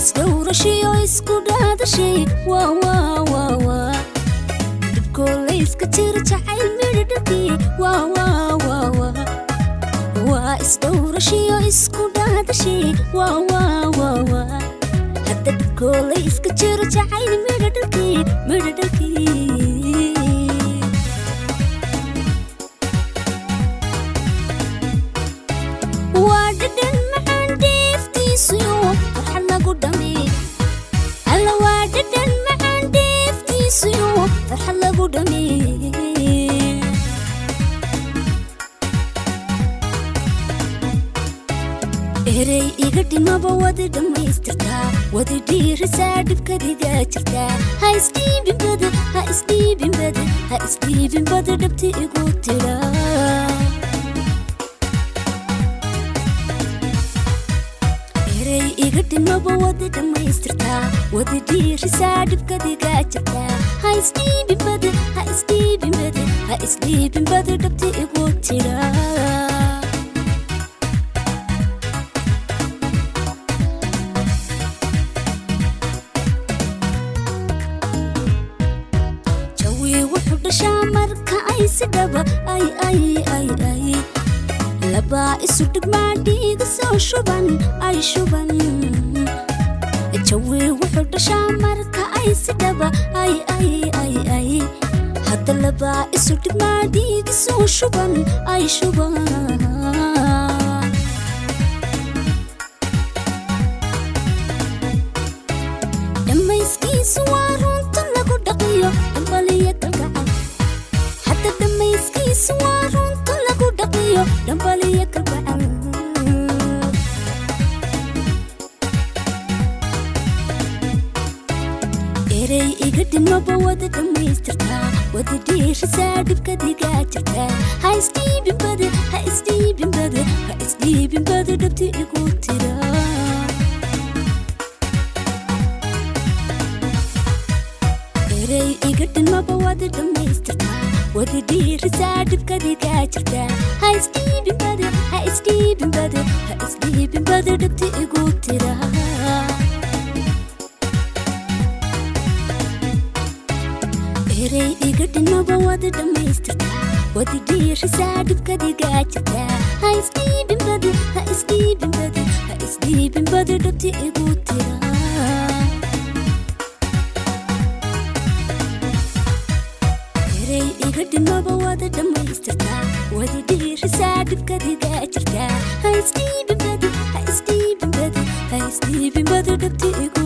isdowrashiyo isku dhaadashay waa dhibkoole iska jira jacayl midho dhalkii waa isdowrashiyo isku dhaadashay waa hadda dhibkoole iska jira jacayl midho dhalkii waa dhadhan macaan dheeftiisiyo farxad lagu dhamay alla waa dhadhan macaan dheeftiisiyo farxad lagu dhamay erey iga dhimaba wada dhammaystirtaa wada dhiirisaa dhibkadiga jirtaa ha isdhiibin bada dhabti igu tira erey iga dhimaba wada dhammaystirtaa wada dhiirisaa dhibkadiga jirtaa ha isdhiibin bada dhabti igu tira marka ay sidaba ay laba isu dhigmaa dhiiga soo shuban jawi wuxuu dhashaa marka ay sidaba ay hadda laba isu dhigmaa dhiiga soo shuban dhammayskiisu waa runta lagu dhaqiyo dhambaliya kalgacal hadda dhammayskiisu waa runta lagu dhaqiyo dhambaliya kalgacal erey iga dhimaba wada dhammaystirtaa wada dhiirisaa dhibkadiga jirtaa ha isdhiibin bada dhabti igu tira erey iga dhimaba wada dhammaystirtaa wada dhiirisaa dhibkadiga jirtaa ha isdhiibin bada dhabti igu tira erey iga dhimaba wada dhammaystirtaa wada dhiirisaa dhibkadiga jirtaa ha isdhiibin bada dhabti igu tira iga dhimaba wada dhammaystirtaa wada dhiirisaa dhibkadiga jirtaa ha isdhiibin bada dhabti igu